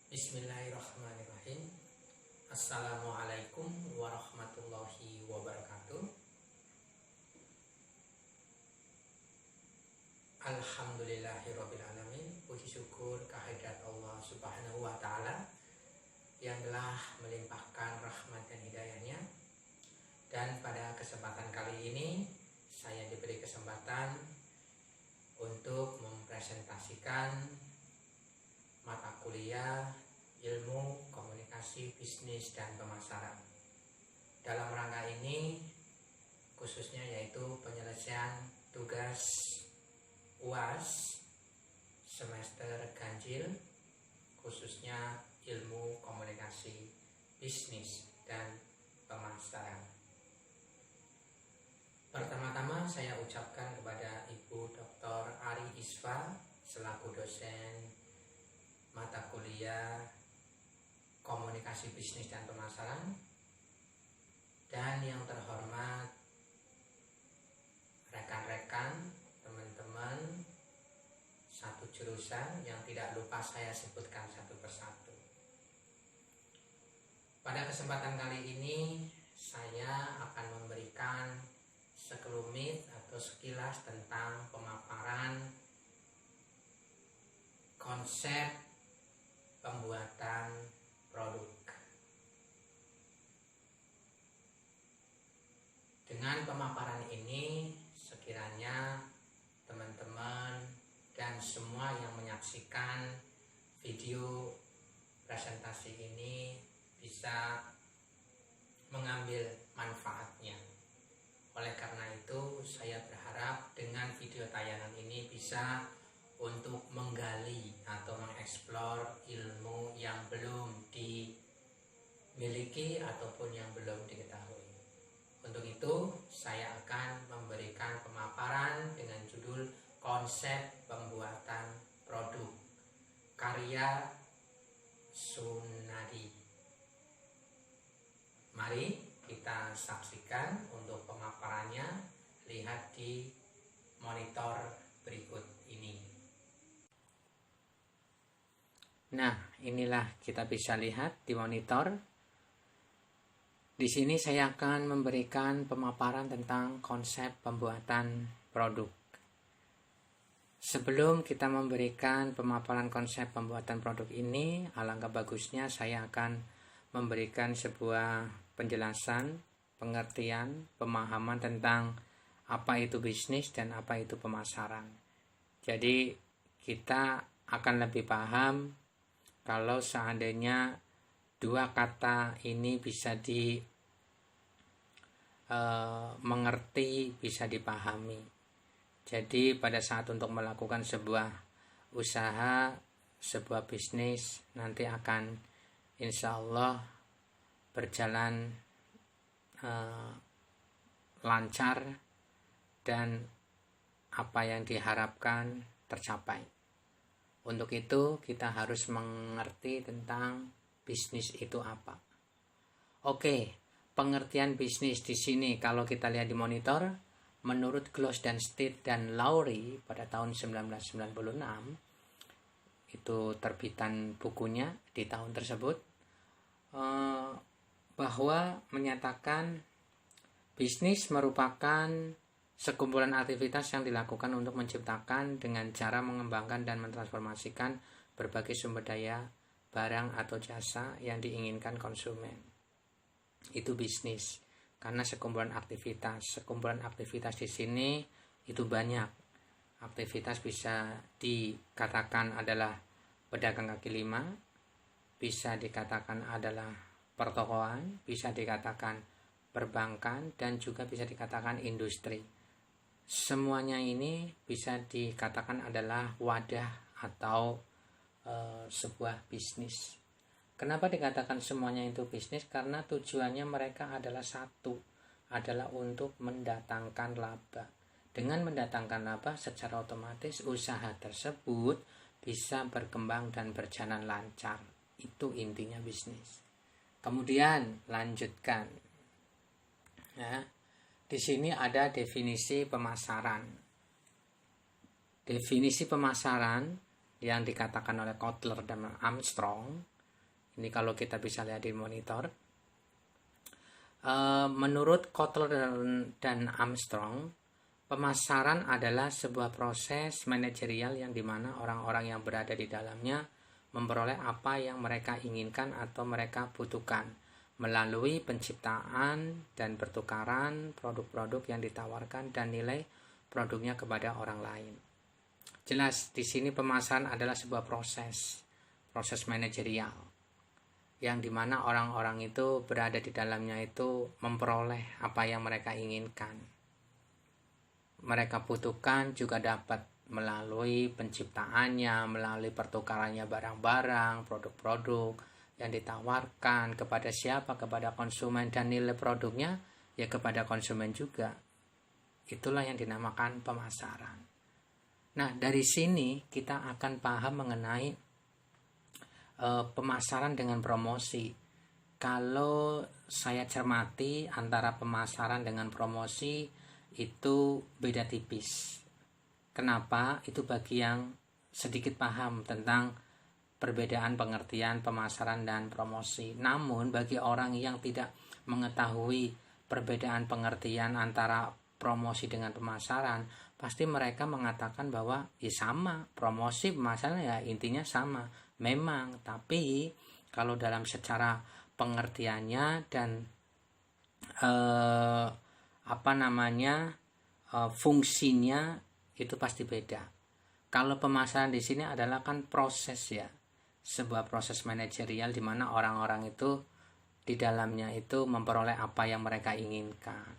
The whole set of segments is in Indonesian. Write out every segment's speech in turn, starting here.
Bismillahirrahmanirrahim. Assalamualaikum warahmatullahi wabarakatuh. Alhamdulillahirrabbilalamin. Puji syukur kehadirat Allah subhanahu wa ta'ala yang telah melimpahkan rahmat dan hidayahnya. Dan pada kesempatan kali ini saya diberi kesempatan untuk mempresentasikan mata kuliah ilmu komunikasi bisnis dan pemasaran. Dalam rangka ini khususnya yaitu penyelesaian tugas UAS semester ganjil, khususnya ilmu komunikasi bisnis dan pemasaran. Pertama-tama saya ucapkan kepada Ibu Dr. Ari Isfa selaku dosen mata kuliah komunikasi bisnis dan pemasaran, dan yang terhormat rekan-rekan, teman-teman satu jurusan yang tidak lupa saya sebutkan satu persatu. Pada kesempatan kali ini saya akan memberikan sekelumit atau sekilas tentang pemaparan konsep pembuatan produk. Dengan pemaparan ini sekiranya teman-teman dan semua yang menyaksikan video presentasi ini bisa mengambil manfaatnya. Oleh karena itu saya berharap dengan video tayangan ini bisa untuk menggali atau mengeksplor ilmu yang belum dimiliki ataupun yang belum diketahui. Untuk itu saya akan memberikan pemaparan dengan judul konsep pembuatan produk karya Sunadi. Mari kita saksikan untuk pemaparannya, lihat di monitor berikut ini. Nah, inilah kita bisa lihat di monitor. Di sini saya akan memberikan pemaparan tentang konsep pembuatan produk. Sebelum kita memberikan pemaparan konsep pembuatan produk ini, alangkah bagusnya saya akan memberikan sebuah penjelasan, pengertian, pemahaman tentang apa itu bisnis dan apa itu pemasaran. Jadi kita akan lebih paham kalau seandainya dua kata ini bisa mengerti, bisa dipahami. Jadi pada saat untuk melakukan sebuah usaha, sebuah bisnis, nanti akan insya Allah berjalan lancar dan apa yang diharapkan tercapai. Untuk itu kita harus mengerti tentang bisnis itu apa. Oke, pengertian bisnis di sini kalau kita lihat di monitor, menurut Gloss dan Stead dan Lowry pada tahun 1996, itu terbitan bukunya di tahun tersebut, bahwa menyatakan bisnis merupakan sekumpulan aktivitas yang dilakukan untuk menciptakan dengan cara mengembangkan dan mentransformasikan berbagai sumber daya, barang atau jasa yang diinginkan konsumen. Itu bisnis. Karena sekumpulan aktivitas di sini itu banyak. Aktivitas bisa dikatakan adalah pedagang kaki lima, bisa dikatakan adalah pertokoan, bisa dikatakan perbankan, dan juga bisa dikatakan industri. Semuanya ini bisa dikatakan adalah wadah atau sebuah bisnis. Kenapa dikatakan semuanya itu bisnis? Karena tujuannya mereka adalah satu, adalah untuk mendatangkan laba. Dengan mendatangkan laba secara otomatis usaha tersebut bisa berkembang dan berjalan lancar. Itu intinya bisnis. Kemudian lanjutkan. Nah, di sini ada definisi pemasaran. Definisi pemasaran yang dikatakan oleh Kotler dan Armstrong Ini kalau kita bisa lihat di monitor. Menurut Kotler dan Armstrong, pemasaran adalah sebuah proses manajerial yang dimana orang-orang yang berada di dalamnya memperoleh apa yang mereka inginkan atau mereka butuhkan melalui penciptaan dan pertukaran produk-produk yang ditawarkan dan nilai produknya kepada orang lain. Jelas di sini pemasaran adalah sebuah proses manajerial yang dimana orang-orang itu berada di dalamnya itu memperoleh apa yang mereka inginkan. Mereka butuhkan juga dapat melalui penciptaannya, melalui pertukarannya barang-barang, produk-produk yang ditawarkan kepada siapa, kepada konsumen, dan nilai produknya ya kepada konsumen juga. Itulah yang dinamakan pemasaran. Nah, dari sini kita akan paham mengenai pemasaran dengan promosi. Kalau saya cermati antara pemasaran dengan promosi itu beda tipis. Kenapa? Itu bagi yang sedikit paham tentang perbedaan pengertian pemasaran dan promosi. Namun bagi orang yang tidak mengetahui perbedaan pengertian antara promosi dengan pemasaran, pasti mereka mengatakan bahwa ya sama, promosi pemasaran ya intinya sama. Memang, tapi kalau dalam secara pengertiannya dan fungsinya itu pasti beda. Kalau pemasaran di sini adalah kan proses ya, sebuah proses manajerial di mana orang-orang itu di dalamnya itu memperoleh apa yang mereka inginkan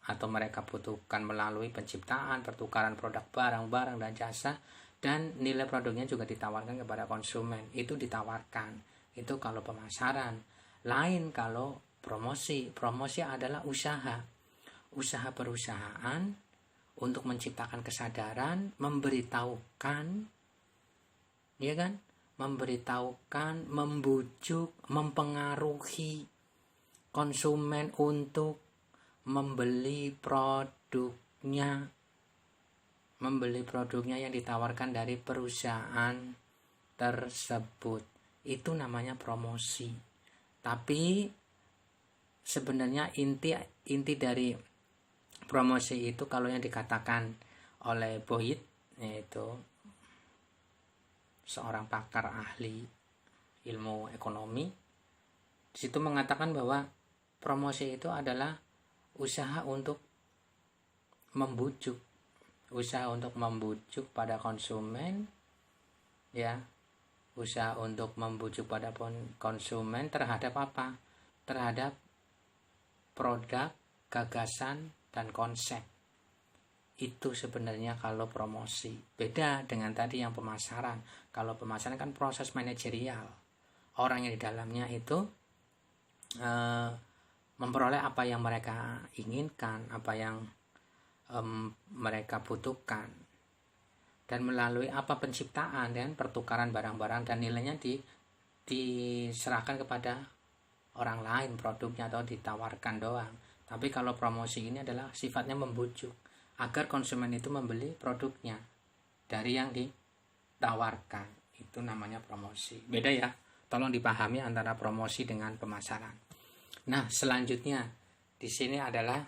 atau mereka butuhkan melalui penciptaan, pertukaran produk barang-barang dan jasa, dan nilai produknya juga ditawarkan kepada konsumen. Itu ditawarkan. Itu kalau pemasaran. Lain kalau promosi. Promosi adalah usaha perusahaan untuk menciptakan kesadaran, memberitahukan, ya kan? Memberitahukan, membujuk, mempengaruhi konsumen untuk membeli produknya yang ditawarkan dari perusahaan tersebut. Itu namanya promosi. Tapi sebenarnya inti dari promosi itu kalau yang dikatakan oleh Boyd, yaitu seorang pakar ahli ilmu ekonomi, di situ mengatakan bahwa promosi itu adalah usaha untuk membujuk pada konsumen, ya, usaha untuk membujuk pada konsumen terhadap apa? Terhadap produk, gagasan, dan konsep. Itu sebenarnya kalau promosi. Beda dengan tadi yang pemasaran. Kalau pemasaran kan proses manajerial. Orang yang di dalamnya itu memperoleh apa yang mereka inginkan, apa yang mereka butuhkan, dan melalui apa penciptaan dan pertukaran barang-barang dan nilainya diserahkan kepada orang lain produknya atau ditawarkan doang. Tapi kalau promosi ini adalah sifatnya membujuk agar konsumen itu membeli produknya dari yang ditawarkan. Itu namanya promosi. Beda ya, tolong dipahami antara promosi dengan pemasaran. Nah, selanjutnya di sini adalah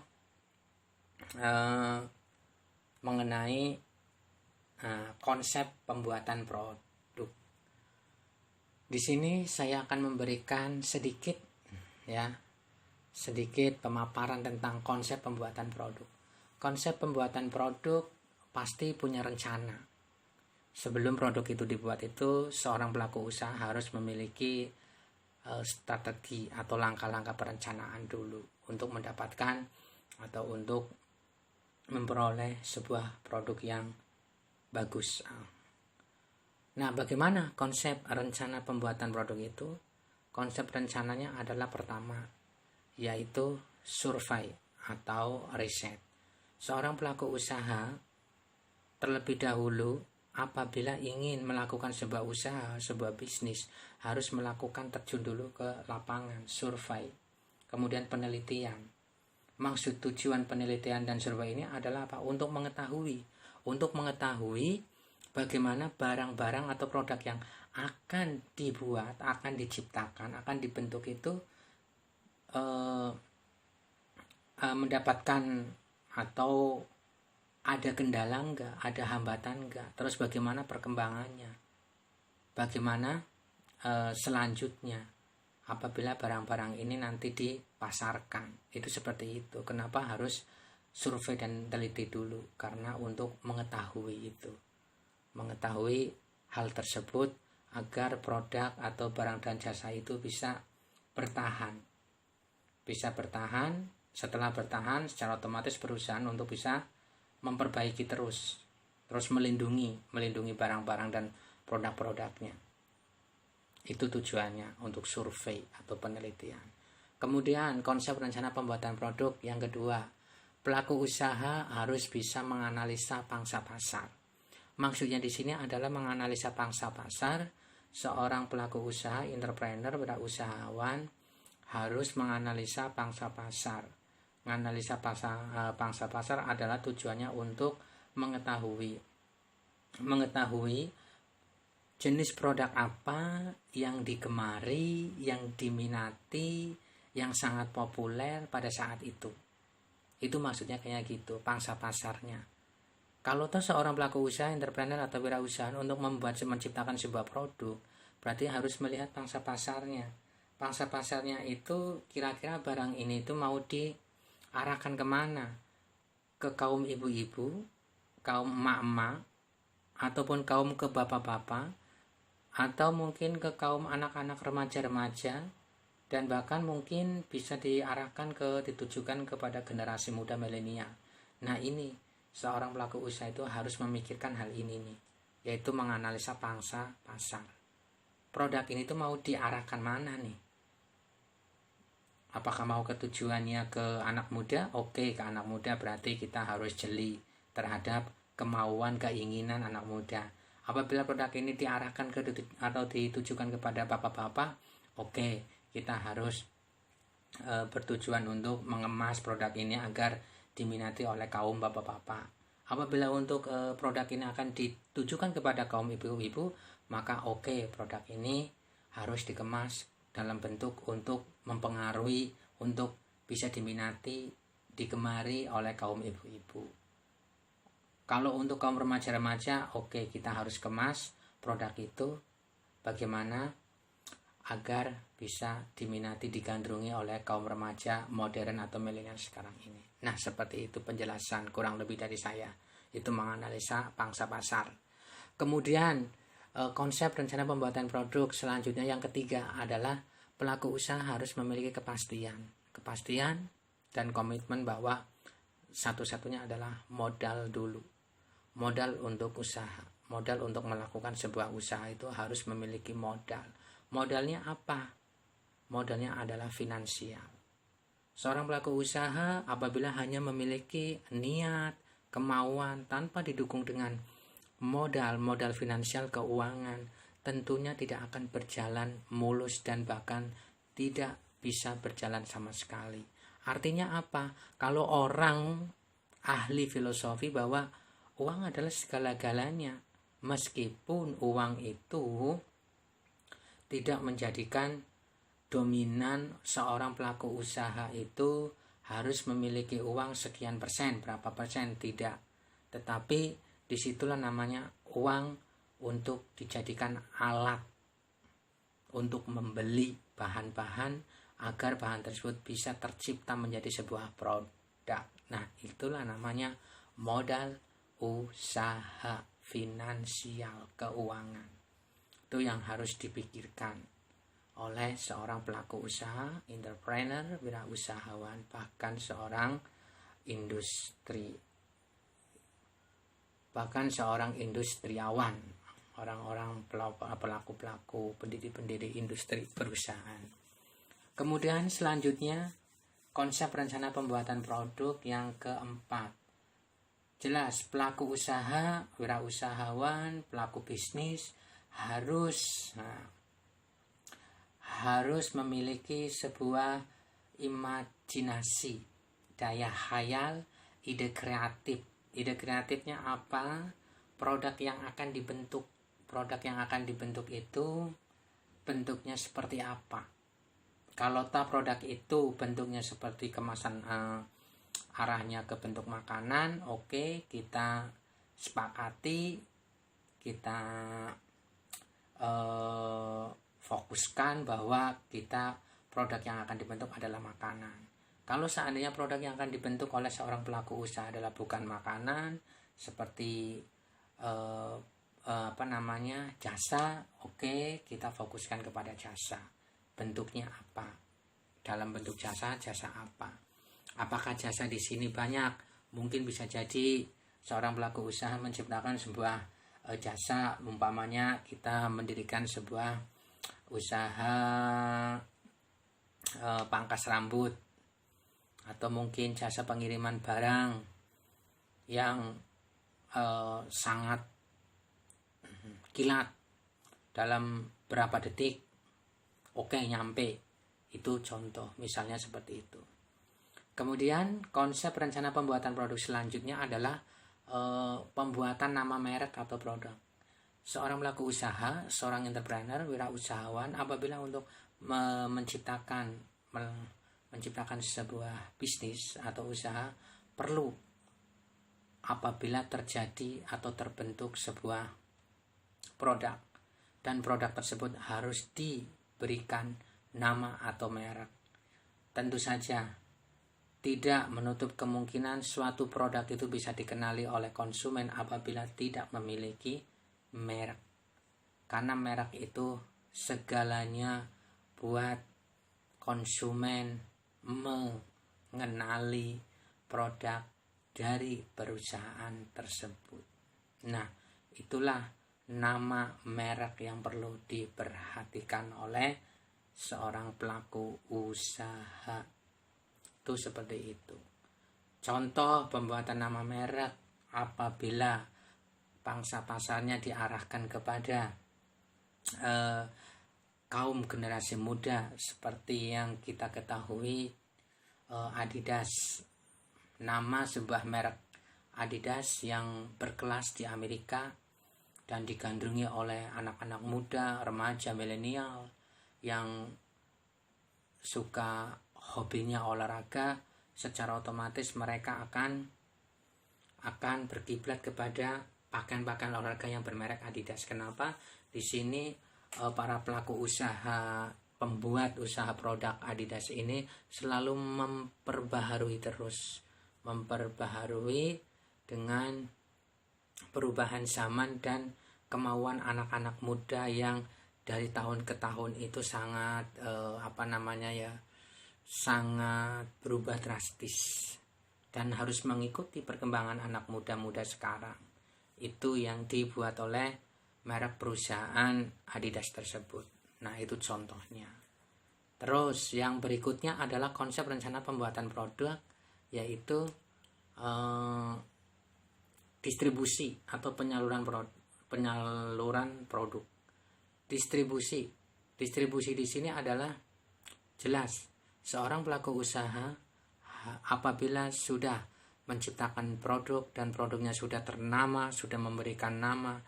mengenai konsep pembuatan produk. Di sini saya akan memberikan sedikit pemaparan tentang konsep pembuatan produk. Konsep pembuatan produk pasti punya rencana. Sebelum produk itu dibuat itu, seorang pelaku usaha harus memiliki strategi atau langkah-langkah perencanaan dulu untuk mendapatkan atau untuk memperoleh sebuah produk yang bagus. Nah, bagaimana konsep rencana pembuatan produk itu? Konsep rencananya adalah pertama, yaitu survei atau riset. Seorang pelaku usaha terlebih dahulu apabila ingin melakukan sebuah usaha, sebuah bisnis, harus melakukan terjun dulu ke lapangan, survei, kemudian penelitian. Maksud tujuan penelitian dan survei ini adalah apa? Untuk mengetahui bagaimana barang-barang atau produk yang akan dibuat, akan diciptakan, akan dibentuk itu mendapatkan atau ada kendala enggak, ada hambatan enggak, terus bagaimana perkembangannya, bagaimana selanjutnya apabila barang-barang ini nanti dipasarkan. Itu seperti itu. Kenapa harus survei dan teliti dulu? Karena untuk mengetahui itu, mengetahui hal tersebut agar produk atau barang dan jasa itu bisa bertahan. Setelah bertahan, secara otomatis perusahaan untuk bisa memperbaiki terus melindungi barang-barang dan produk-produknya. Itu tujuannya untuk survei atau penelitian. Kemudian konsep rencana pembuatan produk yang kedua, pelaku usaha harus bisa menganalisa pangsa pasar. Maksudnya di sini adalah menganalisa pangsa pasar. Seorang pelaku usaha, entrepreneur, wirausahawan harus menganalisa pangsa pasar. Menganalisa pangsa pasar adalah tujuannya untuk mengetahui jenis produk apa yang digemari, yang diminati, yang sangat populer pada saat itu. Itu maksudnya kayak gitu, pangsa pasarnya. Kalau toh seorang pelaku usaha, entrepreneur atau wirausaha untuk menciptakan sebuah produk, berarti harus melihat pangsa pasarnya. Pangsa pasarnya itu kira-kira barang ini itu mau diarahkan kemana? Ke kaum ibu-ibu, kaum emak-emak, ataupun kaum ke bapak-bapak, atau mungkin ke kaum anak-anak remaja-remaja, dan bahkan mungkin bisa ditujukan kepada generasi muda milenial. Nah ini, seorang pelaku usaha itu harus memikirkan hal ini nih, yaitu menganalisa pangsa pasar. Produk ini tuh mau diarahkan mana nih? Apakah mau tujuannya ke anak muda? Oke, ke anak muda berarti kita harus jeli terhadap kemauan, keinginan anak muda. Apabila produk ini diarahkan atau ditujukan kepada bapak-bapak, oke, kita harus bertujuan untuk mengemas produk ini agar diminati oleh kaum bapak-bapak. Apabila untuk produk ini akan ditujukan kepada kaum ibu-ibu, maka oke, produk ini harus dikemas dalam bentuk untuk mempengaruhi, untuk bisa diminati, digemari oleh kaum ibu-ibu. Kalau untuk kaum remaja-remaja, oke, kita harus kemas produk itu bagaimana agar bisa diminati, digandrungi oleh kaum remaja modern atau milenial sekarang ini. Nah, seperti itu penjelasan kurang lebih dari saya. Itu menganalisa pangsa pasar. Kemudian konsep rencana pembuatan produk selanjutnya yang ketiga adalah pelaku usaha harus memiliki kepastian dan komitmen bahwa satu-satunya adalah modal dulu. Modal untuk usaha, modal untuk melakukan sebuah usaha itu harus memiliki modal. Modalnya apa? Modalnya adalah finansial. Seorang pelaku usaha apabila hanya memiliki niat, kemauan tanpa didukung dengan modal finansial, keuangan, tentunya tidak akan berjalan mulus dan bahkan tidak bisa berjalan sama sekali. Artinya apa? Kalau orang ahli filosofi bahwa uang adalah segala-galanya, meskipun uang itu tidak menjadikan dominan seorang pelaku usaha itu harus memiliki uang sekian persen, berapa persen, tidak. Tetapi disitulah namanya uang untuk dijadikan alat untuk membeli bahan-bahan agar bahan tersebut bisa tercipta menjadi sebuah produk. Nah, itulah namanya modal usaha, finansial, keuangan. Itu yang harus dipikirkan oleh seorang pelaku usaha, entrepreneur, wirausahawan, bahkan seorang industriawan, orang-orang pelaku-pelaku, pendiri-pendiri industri perusahaan. Kemudian selanjutnya konsep rencana pembuatan produk yang keempat. Jelas pelaku usaha, wirausahawan, pelaku bisnis harus memiliki sebuah imajinasi, daya khayal, ide kreatif. Ide kreatifnya apa? Produk yang akan dibentuk produk yang akan dibentuk itu bentuknya seperti apa. Kalau produk itu bentuknya seperti kemasan, arahnya ke bentuk makanan, oke, kita sepakati, kita fokuskan bahwa produk yang akan dibentuk adalah makanan. Kalau seandainya produk yang akan dibentuk oleh seorang pelaku usaha adalah bukan makanan, seperti jasa, oke, kita fokuskan kepada jasa. Bentuknya apa? Dalam bentuk jasa apa? Apakah jasa di sini banyak? Mungkin bisa jadi seorang pelaku usaha menciptakan sebuah jasa, umpamanya kita mendirikan sebuah usaha pangkas rambut, atau mungkin jasa pengiriman barang yang sangat kilat, dalam berapa detik oke nyampe, itu contoh misalnya seperti itu. Kemudian konsep rencana pembuatan produk selanjutnya adalah pembuatan nama merek atau produk. Seorang pelaku usaha, seorang entrepreneur, wirausahawan, apabila untuk menciptakan sebuah bisnis atau usaha, perlu apabila terjadi atau terbentuk sebuah produk, dan produk tersebut harus diberikan nama atau merek. Tentu saja tidak menutup kemungkinan suatu produk itu bisa dikenali oleh konsumen apabila tidak memiliki merek, karena merek itu segalanya buat konsumen mengenali produk dari perusahaan tersebut. Nah, itulah nama merek yang perlu diperhatikan oleh seorang pelaku usaha. Itu seperti itu. Contoh pembuatan nama merek apabila pangsa pasarnya diarahkan kepada kaum generasi muda, seperti yang kita ketahui, Adidas. Nama sebuah merek Adidas yang berkelas di Amerika dan digandrungi oleh anak-anak muda, remaja, milenial yang suka hobinya olahraga, secara otomatis mereka akan berkiblat kepada pakaian-pakaian olahraga yang bermerek Adidas. Kenapa? Di sini para pelaku usaha, pembuat usaha produk Adidas ini selalu memperbaharui dengan perubahan zaman dan kemauan anak-anak muda yang dari tahun ke tahun itu sangat sangat berubah drastis dan harus mengikuti perkembangan anak muda-muda sekarang. Itu yang dibuat oleh merek perusahaan Adidas tersebut. Nah, itu contohnya. Terus yang berikutnya adalah konsep rencana pembuatan produk, yaitu distribusi atau penyaluran produk. Distribusi di sini adalah jelas seorang pelaku usaha apabila sudah menciptakan produk dan produknya sudah ternama, sudah memberikan nama,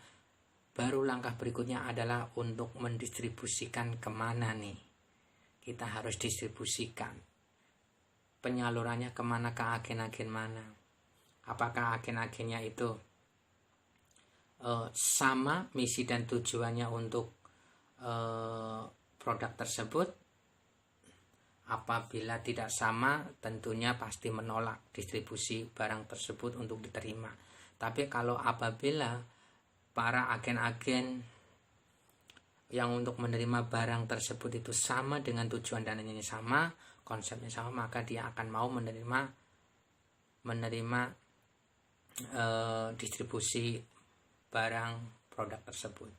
baru langkah berikutnya adalah untuk mendistribusikan kemana nih. Kita harus distribusikan. Penyalurannya kemana, ke agen-agen mana. Apakah agen-agennya itu sama misi dan tujuannya untuk produk tersebut? Apabila tidak sama, tentunya pasti menolak distribusi barang tersebut untuk diterima. Tapi kalau apabila para agen-agen yang untuk menerima barang tersebut itu sama dengan tujuan dan ini sama, konsepnya sama, maka dia akan mau menerima distribusi barang produk tersebut.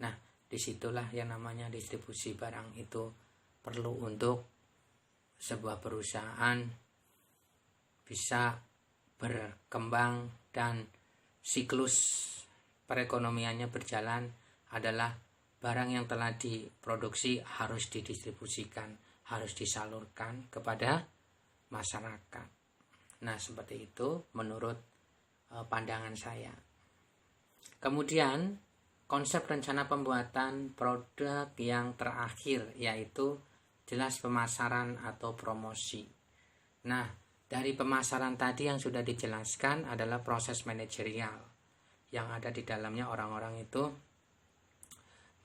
Nah, disitulah yang namanya distribusi barang itu perlu untuk sebuah perusahaan bisa berkembang dan siklus perekonomiannya berjalan adalah barang yang telah diproduksi harus didistribusikan, harus disalurkan kepada masyarakat. Nah, seperti itu menurut pandangan saya. Kemudian konsep rencana pembuatan produk yang terakhir, yaitu jelas pemasaran atau promosi. Nah, dari pemasaran tadi yang sudah dijelaskan adalah proses manajerial yang ada di dalamnya. Orang-orang itu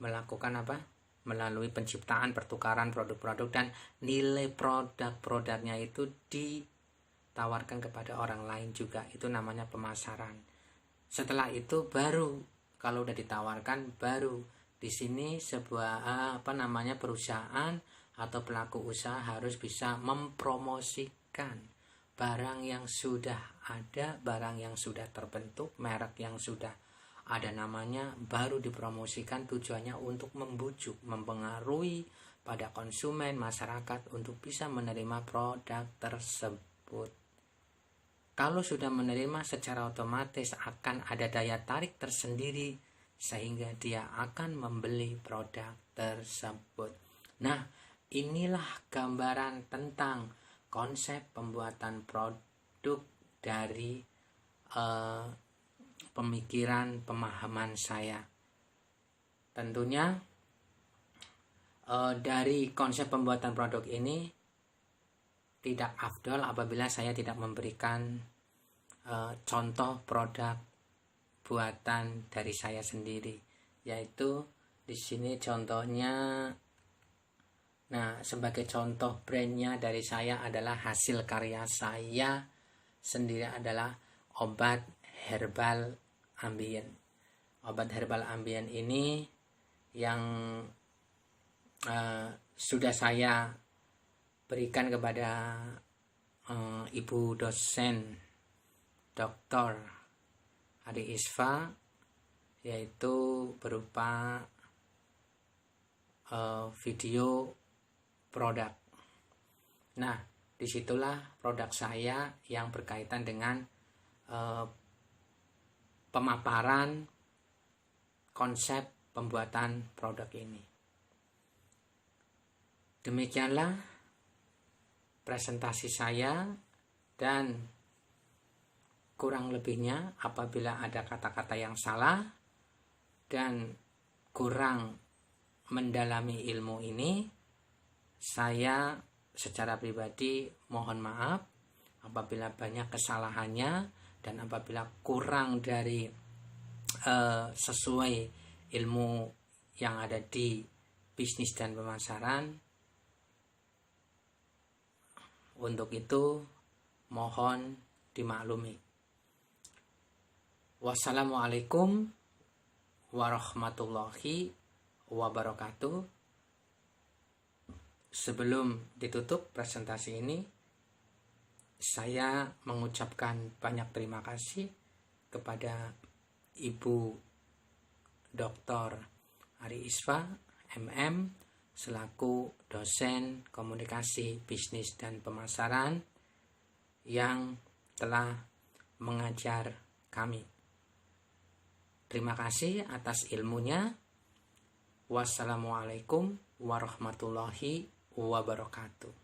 melakukan apa? Melalui penciptaan, pertukaran produk-produk, dan nilai produk-produknya itu ditawarkan kepada orang lain juga. Itu namanya pemasaran. Setelah itu baru, kalau udah ditawarkan, baru di sini sebuah perusahaan atau pelaku usaha harus bisa mempromosikan barang yang sudah ada, barang yang sudah terbentuk, merek yang sudah ada namanya, baru dipromosikan. Tujuannya untuk membujuk, mempengaruhi pada konsumen, masyarakat untuk bisa menerima produk tersebut. Kalau sudah menerima, secara otomatis akan ada daya tarik tersendiri sehingga dia akan membeli produk tersebut. Nah, inilah gambaran tentang konsep pembuatan produk dari pemikiran, pemahaman saya. Tentunya dari konsep pembuatan produk ini tidak afdol apabila saya tidak memberikan contoh produk buatan dari saya sendiri, yaitu di sini contohnya. Nah, sebagai contoh brandnya dari saya adalah hasil karya saya sendiri adalah obat herbal ambien. Obat herbal ambien ini yang sudah saya berikan kepada Ibu dosen Dr. Ari Isfa, yaitu berupa video produk. Nah, disitulah produk saya yang berkaitan dengan pemaparan konsep pembuatan produk ini. Demikianlah presentasi saya, dan kurang lebihnya apabila ada kata-kata yang salah dan kurang mendalami ilmu ini, saya secara pribadi mohon maaf apabila banyak kesalahannya dan apabila kurang dari sesuai ilmu yang ada di bisnis dan pemasaran. Untuk itu mohon dimaklumi. Wassalamualaikum warahmatullahi wabarakatuh. Sebelum ditutup presentasi ini, saya mengucapkan banyak terima kasih kepada Ibu Dr. Ari Isfa, MM, selaku dosen komunikasi bisnis dan pemasaran yang telah mengajar kami. Terima kasih atas ilmunya. Wassalamualaikum warahmatullahi wabarakatuh.